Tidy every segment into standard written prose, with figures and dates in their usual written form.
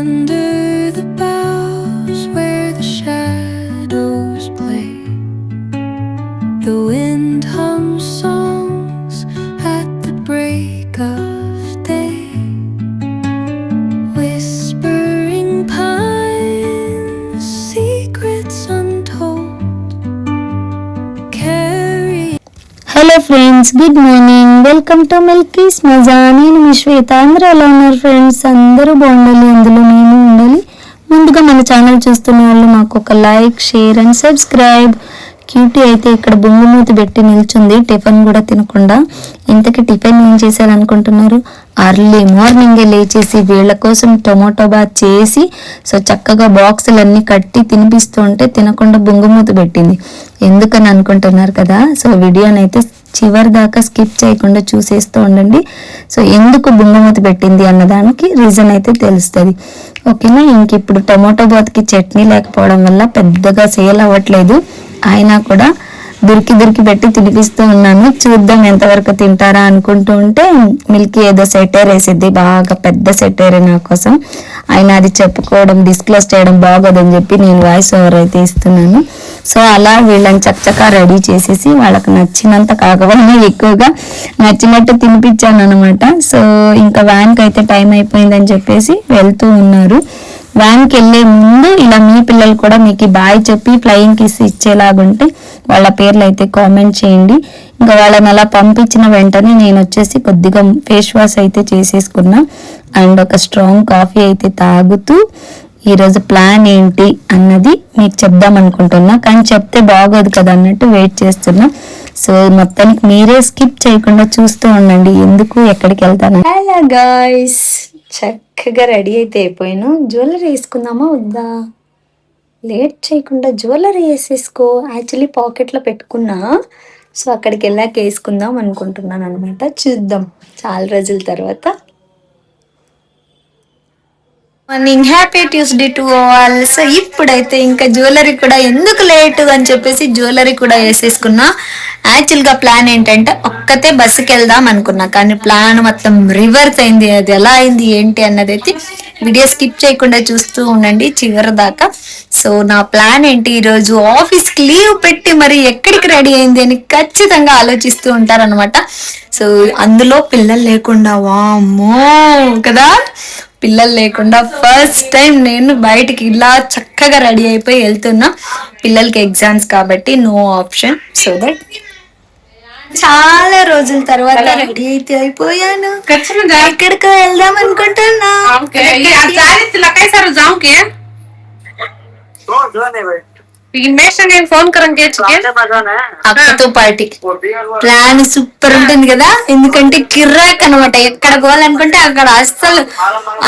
under the boughs where the shadows play. The wind hums songs at the break of day. Whispering pines, secrets untold. Carry. Hello friends, good morning. Welcome to Milky's Maza. నేను మీ శ్వేత. అందరూ ఎలా ఉన్నారు friends? అందరూ బాగుండాలి, అందులో మేము ఉండాలి. ముందుగా మన ఛానల్ చూస్తున్న వాళ్ళు మాకు ఒక like, share and subscribe. Cutie అయితే ఇక్కడ బొంగుమూతి పెట్టి నిల్చుంది, టిఫిన్ కూడా తినకుండా. ఇంతకీ టిఫిన్ ఏం చేశారనుకుంటున్నారు? అర్లీ మార్నింగే లేచేసి వీళ్ళ కోసం టొమాటో బాత్ చేసి సో చక్కగా బాక్సులన్నీ కట్టి తినిపిస్తూ ఉంటే తినకుండా బొంగుమూతి పెట్టింది. ఎందుకని అనుకుంటున్నారు కదా? సో వీడియోని అయితే చివరి దాకా స్కిప్ చేయకుండా చూసేస్తూ ఉండండి. సో ఎందుకు బొంగుమూతి పెట్టింది అన్నదానికి రీజన్ అయితే తెలుస్తుంది. ఓకేనా? ఇంక ఇప్పుడు టొమాటో బాత్కి చట్నీ లేకపోవడం వల్ల పెద్దగా సేల్ అవ్వట్లేదు. అయినా కూడా దురికి పెట్టి తినిపిస్తూ ఉన్నాను. చూద్దాం ఎంతవరకు తింటారా అనుకుంటూ ఉంటే మిల్కీ ఏదో సెటైర్ వేసిద్ది, బాగా పెద్ద సెటైర్ నా కోసం. అయినా అది చెప్పుకోవడం, డిస్క్లోజ్ చేయడం బాగోదని చెప్పి నేను వాయిస్ ఓవర్ అయితే ఇస్తున్నాను. సో అలా వీళ్ళని చక్కగా రెడీ చేసేసి వాళ్ళకి నచ్చినంత కాకపోయినా ఎక్కువగా నచ్చినట్టు తినిపించాను అనమాట. సో ఇంకా వ్యాన్కి అయితే టైం అయిపోయిందని చెప్పేసి వెళ్తూ ఉన్నారు. వ్యాన్కి వెళ్ళే ముందు ఇలా మీ పిల్లలు కూడా మీకు బాయ్ చెప్పి ఫ్లయింగ్ కిస్ ఇచ్చేలాగుంటే వాళ్ళ పేర్లు అయితే కామెంట్ చేయండి. ఇంకా వాళ్ళని అలా పంపించిన వెంటనే నేను వచ్చేసి కొద్దిగా ఫేస్ వాష్ అయితే చేసేసుకున్నా అండ్ ఒక స్ట్రాంగ్ కాఫీ అయితే తాగుతూ ఈరోజు ప్లాన్ ఏంటి అన్నది మీకు చెప్దాం అనుకుంటున్నా. కానీ చెప్తే బాగోదు కదా అన్నట్టు వెయిట్ చేస్తున్నా. సో మొత్తానికి మీరే స్కిప్ చేయకుండా చూస్తూ ఉండండి ఎందుకు ఎక్కడికి వెళ్తాను. హలో గాయ్స్, చక్కగా రెడీ అయితే అయిపోయాను. జ్యువెలరీ వేసుకుందామా వద్దా? లేట్ చేయకుండా జ్యువెలరీ వేసేసుకో. యాక్చువల్లీ పాకెట్లో పెట్టుకున్నా, సో అక్కడికి వెళ్ళాక వేసుకుందాం అనుకుంటున్నాను అనమాట. చూద్దాం చాలా రోజుల తర్వాత. Morning, happy Tuesday to all. So ఇప్పుడైతే ఇంకా జ్యువెలరీ కూడా ఎందుకు లేటు అని చెప్పేసి జ్యువెలరీ కూడా వేసేసుకున్నా. యాక్చువల్గా ప్లాన్ ఏంటంటే ఒక్కతే బస్సుకి వెళ్దాం అనుకున్నా, కానీ ప్లాన్ మొత్తం రివర్స్ అయింది. అది ఎలా అయింది ఏంటి అన్నది అయితే వీడియో స్కిప్ చేయకుండా చూస్తూ ఉండండి చివరి దాకా. సో నా ప్లాన్ ఏంటి, ఈరోజు ఆఫీస్కి లీవ్ పెట్టి మరి ఎక్కడికి రెడీ అయింది అని ఖచ్చితంగా ఆలోచిస్తూ ఉంటారనమాట. సో అందులో పిల్లలు లేకుండా, వామ్మో కదా, పిల్లలు లేకుండా ఫస్ట్ టైం నేను బయటికి ఇలా చక్కగా రెడీ అయిపోయి వెళ్తున్నా. పిల్లలకి ఎగ్జామ్స్ కాబట్టి నో ఆప్షన్. సో దట్ చాలా రోజుల తర్వాత రెడీ అయితే అయిపోయాను. ఎక్కడికో వెళ్దాం అనుకుంటున్నా. అక్కతో పార్టీ ప్లాన్ సూపర్ ఉంటుంది కదా, ఎందుకంటే కిర్రాక్ అనమాట. ఎక్కడ పోవాలనుకుంటే అక్కడ అస్సలు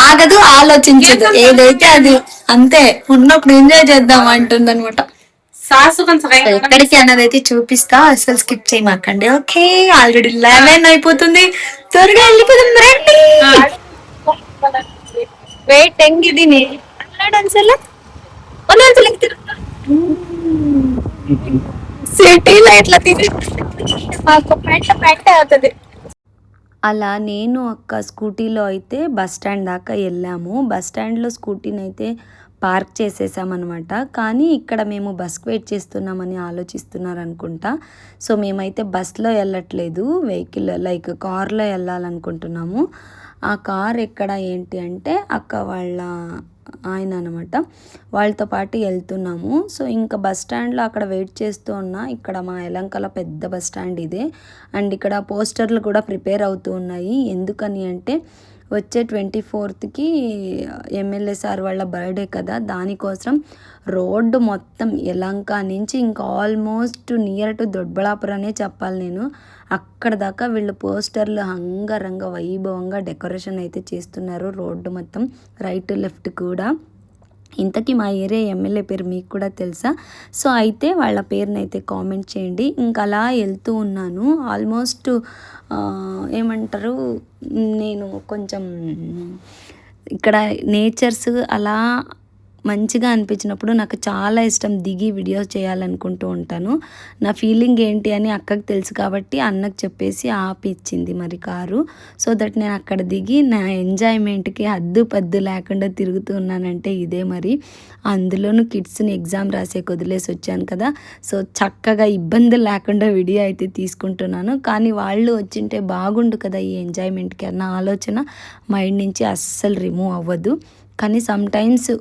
ఆగదు, ఆలోచించదు, ఏదైతే అది అంతే. ఉన్నప్పుడు ఎంజాయ్ చేద్దాం అంటుంది అనమాట. ఎక్కడికి అన్నది అయితే చూపిస్తా, అసలు స్కిప్ చేయమాకండి. ఓకే, ఆల్రెడీ 11 అయిపోతుంది, త్వరగా వెళ్ళిపోదాం రండి. వెయిట్ ఎంగిది సిటీలో ఎట్లా తిని అవుతుంది. అలా నేను అక్క స్కూటీలో అయితే బస్ స్టాండ్ దాకా వెళ్ళాము. బస్ స్టాండ్లో స్కూటీని అయితే పార్క్ చేసేసామన్నమాట. కానీ ఇక్కడ మేము బస్కి వెయిట్ చేస్తున్నామని ఆలోచిస్తున్నారు అనుకుంటా. సో మేమైతే బస్లో వెళ్ళట్లేదు, వెహికల్ లైక్ కార్లో వెళ్ళాలనుకుంటున్నాము. ఆ కార్ ఎక్కడ ఏంటి అంటే అక్క వాళ్ళ ఆయన అనమాట, వాళ్ళతో పాటు వెళ్తున్నాము. సో ఇంకా బస్ స్టాండ్లో అక్కడ వెయిట్ చేస్తూ ఉన్నా. ఇక్కడ మా యలంకల పెద్ద బస్ స్టాండ్ ఇదే. అండ్ ఇక్కడ పోస్టర్లు కూడా ప్రిపేర్ అవుతూ ఉన్నాయి. ఎందుకని అంటే వచ్చే 24కి ఎమ్మెల్యే సార్ వాళ్ళ బర్త్డే కదా, దానికోసం రోడ్డు మొత్తం యలంక నుంచి ఇంకా ఆల్మోస్ట్ నియర్ టు దొడ్బళాపురనే చెప్పాలి నేను, అక్కడ దాకా వీళ్ళు పోస్టర్లు అంగరంగ వైభవంగా డెకరేషన్ అయితే చేస్తున్నారు. రోడ్డు మొత్తం రైట్ లెఫ్ట్ కూడా. ఇంతకీ మా ఏరియా ఎమ్మెల్యే పేరు మీకు కూడా తెలుసా? సో అయితే వాళ్ళ పేరుని అయితే కామెంట్ చేయండి. ఇంకా అలా వెళ్తూ ఉన్నాను. ఆల్మోస్ట్ ఏమంటారు, నేను కొంచెం ఇక్కడ నేచర్స్ అలా మంచిగా అనిపించినప్పుడు నాకు చాలా ఇష్టం దిగి వీడియో చేయాలనుకుంటూ ఉంటాను. నా ఫీలింగ్ ఏంటి అని అక్కకి తెలుసు కాబట్టి అన్నకు చెప్పేసి ఆపిచ్చింది మరి కారు. సో దట్ నేను అక్కడ దిగి నా ఎంజాయ్మెంట్కి హద్దు పద్దు లేకుండా తిరుగుతూ ఉన్నానంటే ఇదే మరి. అందులోనూ కిడ్స్ని ఎగ్జామ్ రాసే వదిలేసి వచ్చాను కదా, సో చక్కగా ఇబ్బంది లేకుండా వీడియో అయితే తీసుకుంటున్నాను. కానీ వాళ్ళు వచ్చింటే బాగుండు కదా ఈ ఎంజాయ్మెంట్కి అన్న ఆలోచన మైండ్ నుంచి అస్సలు రిమూవ్ అవ్వదు. కానీ సమ్టైమ్స్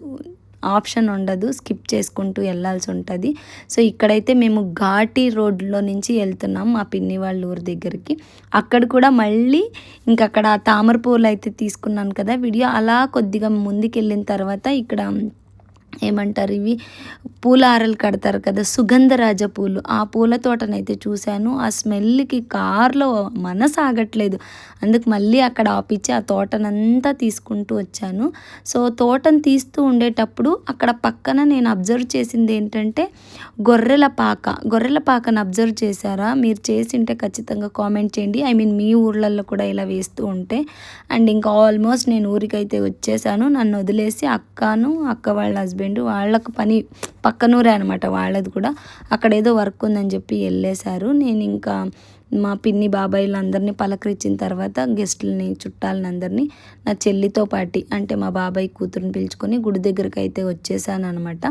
ఆప్షన్ ఉండదు, స్కిప్ చేసుకుంటూ వెళ్ళాల్సి ఉంటుంది. సో ఇక్కడైతే మేము ఘాటి రోడ్లో నుంచి వెళ్తున్నాం మా పిన్ని వాళ్ళ ఊరి దగ్గరికి. అక్కడ కూడా మళ్ళీ ఇంకక్కడ తామర పూలు అయితే తీసుకున్నాను కదా వీడియో. అలా కొద్దిగా ముందుకు వెళ్ళిన తర్వాత ఇక్కడ ఏమంటారు ఇవి పూలారలు కడతారు కదా, సుగంధరాజ పూలు, ఆ పూల తోటనైతే చూశాను. ఆ స్మెల్కి కార్లో మనసు ఆగట్లేదు. అందుకు మళ్ళీ అక్కడ ఆపిచ్చి ఆ తోటనంతా తీసుకుంటూ వచ్చాను. సో తోటను తీస్తూ ఉండేటప్పుడు అక్కడ పక్కన నేను అబ్జర్వ్ చేసింది ఏంటంటే గొర్రెల పాకను అబ్జర్వ్ చేశారా? మీరు చేసింటే ఖచ్చితంగా కామెంట్ చేయండి. ఐ మీన్ మీ ఊర్లలో కూడా ఇలా వేస్తూ ఉంటే. అండ్ ఇంకా ఆల్మోస్ట్ నేను ఊరికైతే వచ్చేసాను. నన్ను వదిలేసి అక్క వాళ్ళ హస్బెండ్ వాళ్ళకు పని పక్కనూరే అనమాట వాళ్ళది కూడా. అక్కడ ఏదో వర్క్ ఉందని చెప్పి వెళ్ళేశారు. నేను ఇంకా మా పిన్ని బాబాయిలు అందరినీ పలకరించిన తర్వాత గెస్టులని చుట్టాలని అందరినీ నా చెల్లితో పాటి అంటే మా బాబాయ్ కూతురుని పిలుచుకొని గుడి దగ్గరికి అయితే వచ్చేసాను అనమాట.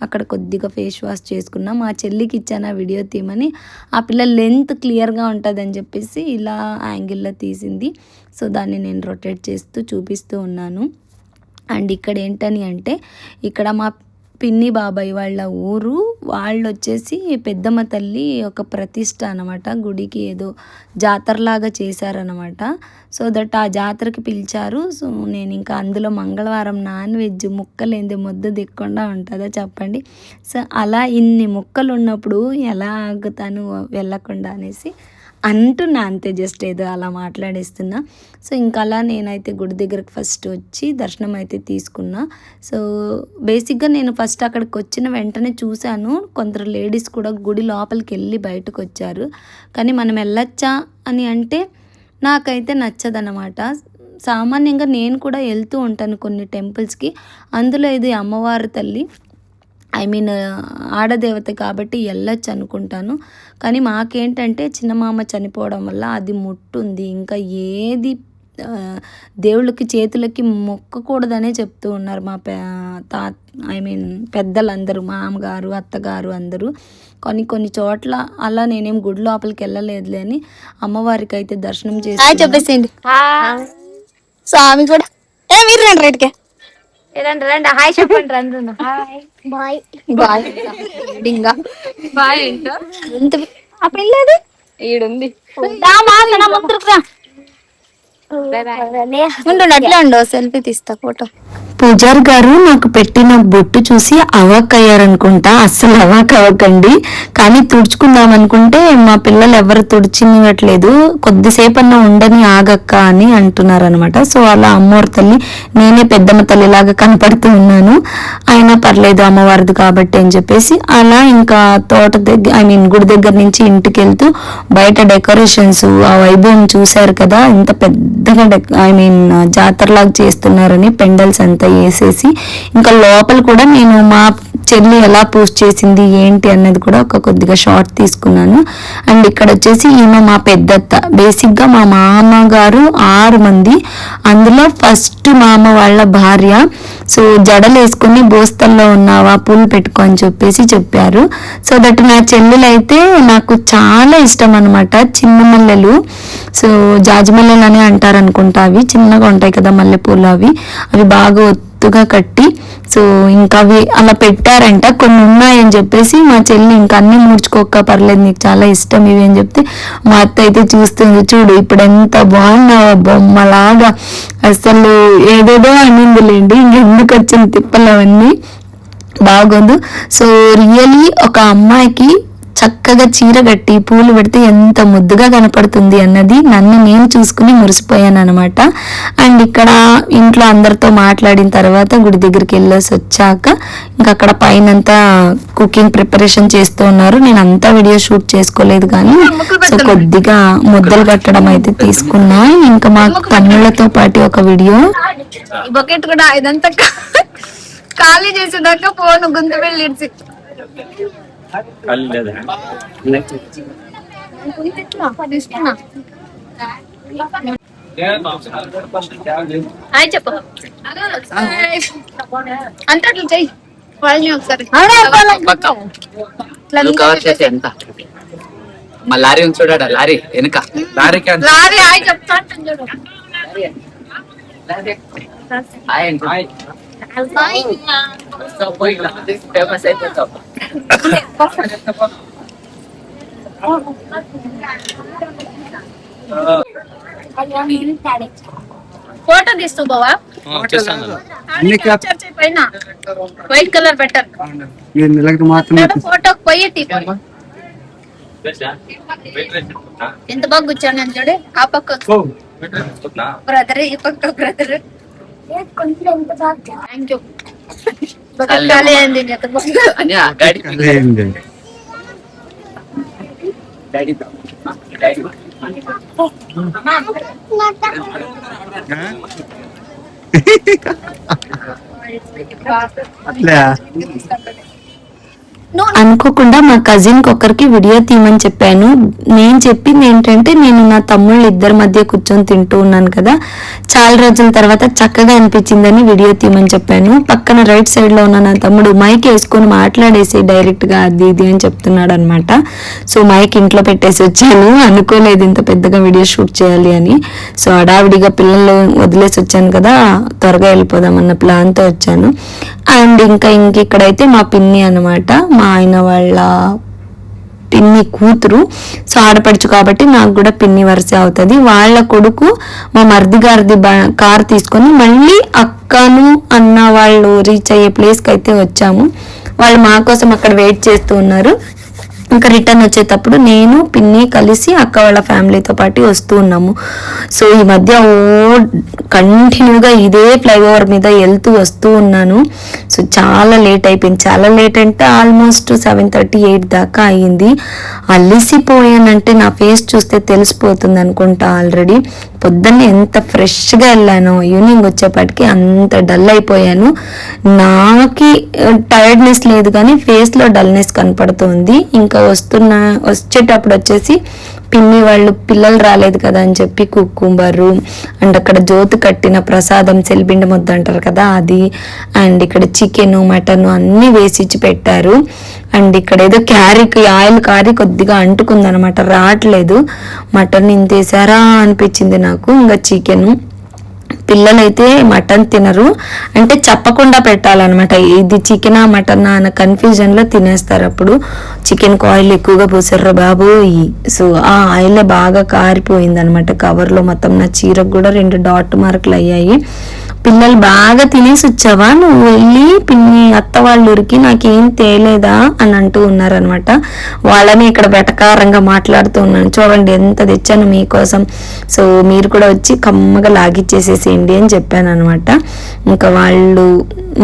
అక్కడ కొద్దిగా ఫేస్ వాష్ చేసుకున్నా. మా చెల్లికి ఇచ్చాను ఆ వీడియో తీయమని. ఆ పిల్ల లెంత్ క్లియర్గా ఉంటుందని చెప్పేసి ఇలా యాంగిల్లో తీసింది. సో దాన్ని నేను రొటేట్ చేస్తూ చూపిస్తూ ఉన్నాను. అండ్ ఇక్కడ ఏంటని అంటే ఇక్కడ మా పిన్ని బాబాయ్ వాళ్ళ ఊరు, వాళ్ళు వచ్చేసి పెద్దమ్మ తల్లి ఒక ప్రతిష్ట అనమాట. గుడికి ఏదో జాతరలాగా చేశారనమాట. సో దట్ ఆ జాతరకి పిలిచారు. సో నేను ఇంకా అందులో మంగళవారం నాన్ వెజ్ ముక్కలేంది ముద్ద దిక్కుండా ఉంటుందో చెప్పండి. సో అలా ఇన్ని ముక్కలు ఉన్నప్పుడు ఎలా ఆగుతాను వెళ్ళకుండా అనేసి అంటున్నా అంతే, జస్ట్ ఏదో అలా మాట్లాడేస్తున్నా. సో ఇంకా అలా నేనైతే గుడి దగ్గరకు ఫస్ట్ వచ్చి దర్శనం అయితే తీసుకున్నా. సో బేసిక్గా నేను ఫస్ట్ అక్కడికి వచ్చిన వెంటనే చూశాను కొందరు లేడీస్ కూడా గుడి లోపలికి వెళ్ళి బయటకు వచ్చారు. కానీ మనం వెళ్ళొచ్చా అని అంటే నాకైతే నచ్చదన్నమాట. సామాన్యంగా నేను కూడా వెళ్తూ ఉంటాను కొన్ని టెంపుల్స్కి. అందులో ఇది అమ్మవారి తల్లి, ఐ మీన్ ఆడదేవత కాబట్టి వెళ్ళొచ్చు అనుకుంటాను. కానీ మాకేంటంటే చిన్నమామ చనిపోవడం వల్ల అది ముట్టుంది. ఇంకా ఏది దేవుళ్ళకి చేతులకి మొక్కకూడదనే చెప్తూ ఉన్నారు మా ఐ మీన్ పెద్దలందరూ, మామగారు అత్తగారు అందరూ. కొన్ని చోట్ల అలా నేనేం గుడి లోపలికి వెళ్ళలేదులే అని అమ్మవారికి అయితే దర్శనం చేసి చెప్పేసేయండి. స్వామి కూడా మీరు రండి రైట్కే రండి హాయ్ చెప్పండి. రండి బాయ్ బాయ్ బాయ్. ఆ పిల్లది ఈడుంది. అట్లా ఉండో సెల్ఫీ తీస్తా ఫోటో. పూజారి గారు నాకు పెట్టిన బొట్టు చూసి అవాక్ అయ్యారనుకుంటా. అస్సలు అవాక్ అవ్వకండి. కానీ తుడుచుకుందాం అనుకుంటే మా పిల్లలు ఎవరు తుడిచినట్లేదు. కొద్దిసేపన్నా ఉండని ఆగక్క అని అంటున్నారు అనమాట. సో అలా అమ్మవారి తల్లి నేనే పెద్దమ్మ తల్లిలాగా కనపడుతూ ఉన్నాను. అయినా పర్లేదు అమ్మవారిది కాబట్టి అని చెప్పేసి అలా ఇంకా తోట దగ్గర ఐ మీన్ గుడి దగ్గర నుంచి ఇంటికి వెళ్తూ బయట డెకరేషన్స్ ఆ వైభవం చూశారు కదా, ఇంత పెద్దగా ఐ మీన్ జాతరలాగా చేస్తున్నారని పెండల్స్ అంతా వేసేసి ఇంకా లోపల కూడా నేను మా చెల్లి ఎలా పూజ చేసింది ఏంటి అన్నది కూడా ఒక కొద్దిగా షార్ట్ తీసుకున్నాను. అండ్ ఇక్కడ వచ్చేసి ఈమె మా పెద్దత్త. బేసిక్గా మా మామగారు 6 మంది, అందులో ఫస్ట్ మామ వాళ్ళ భార్య. సో జడలు వేసుకుని బోస్తల్లో ఉన్నావా పూలు పెట్టుకో అని చెప్పేసి చెప్పారు. సో దట్ నా చెల్లెలు అయితే నాకు చాలా ఇష్టం అనమాట. చిన్న మల్లెలు, సో జాజిమల్లెలు అని అంటారు అనుకుంటా, అవి చిన్నగా ఉంటాయి కదా మల్లెపూలు, అవి బాగా ఒత్తుగా కట్టి సో ఇంకా అవి అలా పెట్టారంట. కొన్ని ఉన్నాయని చెప్పేసి మా చెల్లి ఇంకా అన్ని ముడుచుకోక పర్లేదు నీకు చాలా ఇష్టం ఇవి అని చెప్తే మా అత్త అయితే చూస్తుంది, చూడు ఇప్పుడు ఎంత బాగున్నావా బొమ్మలాగా, అసలు ఏదేదో అనిందిలేండి, ఇంకెందుకు వచ్చిన తిప్పలు అవన్నీ బాగోదు. సో రియలీ ఒక అమ్మాయికి చక్కగా చీర కట్టి పూలు పెడితే ఎంత ముద్దుగా కనపడుతుంది అన్నది నన్ను నేను చూసుకుని మురిసిపోయాను అనమాట. అండ్ ఇక్కడ ఇంట్లో అందరితో మాట్లాడిన తర్వాత గుడి దగ్గరికి వెళ్ళేసి వచ్చాక ఇంకా అక్కడ పైనంతా కుకింగ్ ప్రిపరేషన్ చేస్తూ ఉన్నారు. నేను అంతా వీడియో షూట్ చేసుకోలేదు కానీ సో కొద్దిగా ముద్దలు కట్టడం అయితే తీసుకున్నా. ఇంకా మా తమ్ముళ్ళతో పాటు ఒక వీడియో బకెట్ కూడా ఇదంతా ఖాళీ చేసేదాకా ఫోన్ గుంత వెళ్ళి ఇడ్చి హాయ్ చెప్పు అంటే అట్లా చెయ్యి వాళ్ళని ఒకసారి ఎంత మా లారీ ఉంది చూడాడా లారీ వెనుక లారీ హాయ్ చెప్తా చూడు ఫేమస్ అయిపోతాం. ఫోటో తీస్తూ బావా పైన వైట్ కలర్ బెటర్ ఫోటో పోయి ఎంత బాగా కూర్చోను నేను చూడు ఆ పక్క బ్రదర్ ఈ పక్క బ్రదర్ థ్యాంక్ యూ అనుకోకుండా మా కజిన్ ఒకరికి వీడియో తీయమని చెప్పాను. నేను చెప్పింది ఏంటంటే, నేను నా తమ్ముళ్ళు ఇద్దరి మధ్య కూర్చొని తింటూ ఉన్నాను కదా, చాలా రోజుల తర్వాత చక్కగా అనిపించిందని వీడియో తీయమని చెప్పాను. పక్కన రైట్ సైడ్ లో ఉన్న నా తమ్ముడు మైక్ వేసుకొని మాట్లాడేసి డైరెక్ట్ గా అది ఇది అని చెప్తున్నాడు అనమాట. సో మైక్ ఇంట్లో పెట్టేసి వచ్చాను, అనుకోలేదు ఇంత పెద్దగా వీడియో షూట్ చేయాలి అని. సో హడావిడిగా పిల్లలు వదిలేసి వచ్చాను కదా, త్వరగా వెళ్ళిపోదామన్న ప్లాన్ తో వచ్చాను. అండ్ ఇక్కడైతే మా పిన్ని అనమాట, మా ఆయన వాళ్ళ పిన్ని కూతురు. సో ఆడపడుచు కాబట్టి నాకు కూడా పిన్ని వరుస అవుతుంది. వాళ్ళ కొడుకు మా మరిది గారిది కార్ తీసుకొని మళ్ళీ అక్కను అన్న వాళ్ళు రీచ్ అయ్యే ప్లేస్కి అయితే వచ్చాము. వాళ్ళు మా కోసం అక్కడ వెయిట్ చేస్తూ ఉన్నారు. ఇంకా రిటర్న్ వచ్చేటప్పుడు నేను పిన్ని కలిసి అక్క వాళ్ళ ఫ్యామిలీతో పాటు వస్తూ ఉన్నాము. సో ఈ మధ్య కంటిన్యూగా ఇదే ఫ్లైఓవర్ మీద వెళ్తూ వస్తూ ఉన్నాను. సో చాలా లేట్ అయిపోయింది. చాలా లేట్ అంటే ఆల్మోస్ట్ 7:30, 8 దాకా అయ్యింది. అలిసిపోయానంటే నా ఫేస్ చూస్తే తెలిసిపోతుంది అనుకుంటా. ఆల్రెడీ పొద్దున్నే ఎంత ఫ్రెష్గా వెళ్ళాను, ఈవినింగ్ వచ్చేపాటికి అంత డల్ అయిపోయాను. నాకి టైర్డ్నెస్ లేదు కానీ ఫేస్లో డల్నెస్ కనపడుతుంది. ఇంకా వచ్చేటప్పుడు వచ్చేసి పిన్ని వాళ్ళు పిల్లలు రాలేదు కదా అని చెప్పి కుక్కుంబరు అండ్ అక్కడ జ్యోతి కట్టిన ప్రసాదం సెల్బిండి ముద్ద అంటారు కదా అది, అండ్ ఇక్కడ చికెన్ మటన్ అన్నీ వేసిచ్చి పెట్టారు. అండ్ ఇక్కడ ఏదో ఆయిల్ కారీ కొద్దిగా అంటుకుందనమాట, రావట్లేదు. మటన్ ఇంతేసారా అనిపించింది నాకు. ఇంకా చికెన్ పిల్లలైతే మటన్ తినరు, అంటే చెప్పకుండా పెట్టాలన్నమాట, ఇది చికెనా మటనా అన్న కన్ఫ్యూజన్లో తినేస్తారు. అప్పుడు చికెన్కి ఆయిల్ ఎక్కువగా పోసారు బాబు. సో ఆ ఆయిల్ బాగా కారిపోయింది అనమాట కవర్లో మొత్తం. నా చీరకు కూడా 2 డాట్ మార్కులు అయ్యాయి. పిల్లలు బాగా తినేసి వచ్చావా నువ్వు వెళ్ళి పిన్ని అత్త వాళ్ళ ఊరికి, నాకేం తేలేదా అని అంటూ ఉన్నారనమాట. వాళ్ళని ఇక్కడ వెటకారంగా మాట్లాడుతూ ఉన్నాను. చూడండి ఎంత తెచ్చాను మీకోసం, సో మీరు కూడా వచ్చి కమ్మగా లాగిచ్చేసేసేయండి అని చెప్పాను అనమాట. ఇంకా వాళ్ళు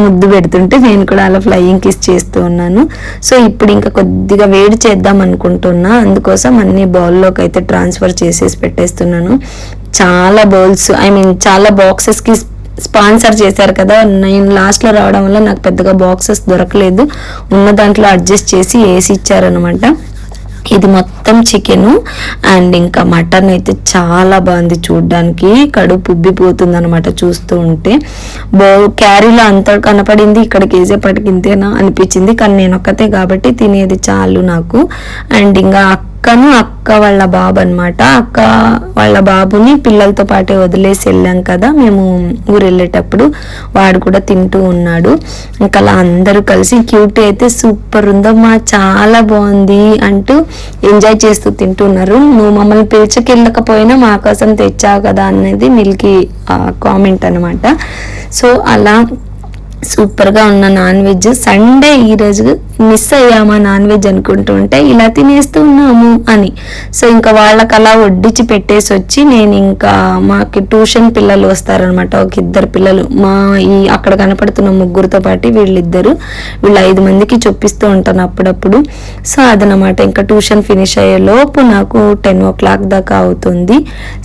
ముద్దు పెడుతుంటే నేను కూడా అలా ఫ్లయింగ్ కిస్ చేస్తూ ఉన్నాను. సో ఇప్పుడు ఇంకా కొద్దిగా వేడి చేద్దాం అనుకుంటున్నా, అందుకోసం అన్ని బౌల్లోకి అయితే ట్రాన్స్ఫర్ చేసేసి పెట్టేస్తున్నాను. చాలా బౌల్స్ చాలా బాక్సెస్కి స్పాన్సర్ చేశారు కదా, నేను లాస్ట్లో రావడం వల్ల నాకు పెద్దగా బాక్సెస్ దొరకలేదు, ఉన్న దాంట్లో అడ్జస్ట్ చేసి వేసి ఇచ్చారనమాట. ఇది మొత్తం చికెను అండ్ ఇంకా మటన్ అయితే చాలా బాగుంది చూడ్డానికి, కడుపు ఉబ్బిపోతుంది అనమాట చూస్తూ ఉంటే. క్యారీలో అంత కనపడింది, ఇక్కడికి వేసేపటికి ఇంతేనా అనిపించింది, కానీ నేను ఒక్కతే కాబట్టి తినేది చాలు నాకు. అండ్ ఇంకా అక్క వాళ్ళ బాబు అనమాట, అక్క వాళ్ళ బాబుని పిల్లలతో పాటే వదిలేసి వెళ్ళాం కదా మేము ఊరు వెళ్ళేటప్పుడు, వాడు కూడా తింటూ ఉన్నాడు. ఇంకా అలా అందరూ కలిసి క్యూటీ అయితే సూపర్ ఉందమ్మా చాలా బాగుంది అంటూ ఎంజాయ్ చేస్తూ తింటున్నారు. నువ్వు మమ్మల్ని పిలిచకెళ్ళకపోయినా మా కోసం తెచ్చావు కదా అనేది మిల్కీ కామెంట్ అనమాట. సో అలా సూపర్గా ఉన్న నాన్ వెజ్. సండే ఈరోజు మిస్ అయ్యామా నాన్ వెజ్ అనుకుంటూ ఉంటే ఇలా తినేస్తూ ఉన్నాము అని. సో ఇంకా వాళ్ళకి అలా వడ్డించి పెట్టేసి వచ్చి నేను ఇంకా మాకి ట్యూషన్ పిల్లలు వస్తారనమాట, ఒక 2 పిల్లలు మా అక్కడ కనపడుతున్న ముగ్గురితో పాటు వీళ్ళు 5 మందికి చూపిస్తూ ఉంటాను అప్పుడప్పుడు. సో అదనమాట, ఇంకా ట్యూషన్ ఫినిష్ అయ్యే లోపు నాకు 10 o'clock దాకా అవుతుంది.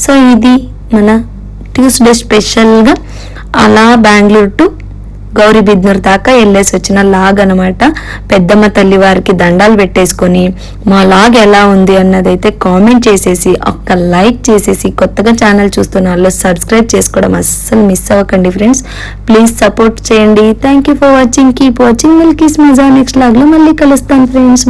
సో ఇది మన ట్యూస్డే స్పెషల్గా అలా బెంగళూరు టు గౌరీబిద్నూర్ దాకా వెళ్ళేసి వచ్చిన లాగ్ అనమాట. పెద్దమ్మ తల్లి వారికి దండాలు పెట్టేసుకొని మా లాగ్ ఎలా ఉంది అన్నదైతే కామెంట్ చేసేసి ఒక్క లైక్ చేసేసి కొత్తగా ఛానల్ చూస్తున్న వాళ్ళు సబ్స్క్రైబ్ చేసుకోవడం అస్సలు మిస్ అవ్వకండి ఫ్రెండ్స్. ప్లీజ్ సపోర్ట్ చేయండి. Thank you for watching. Keep watching Milky's Maza. Next log లో మళ్ళీ కలుస్తాను ఫ్రెండ్స్.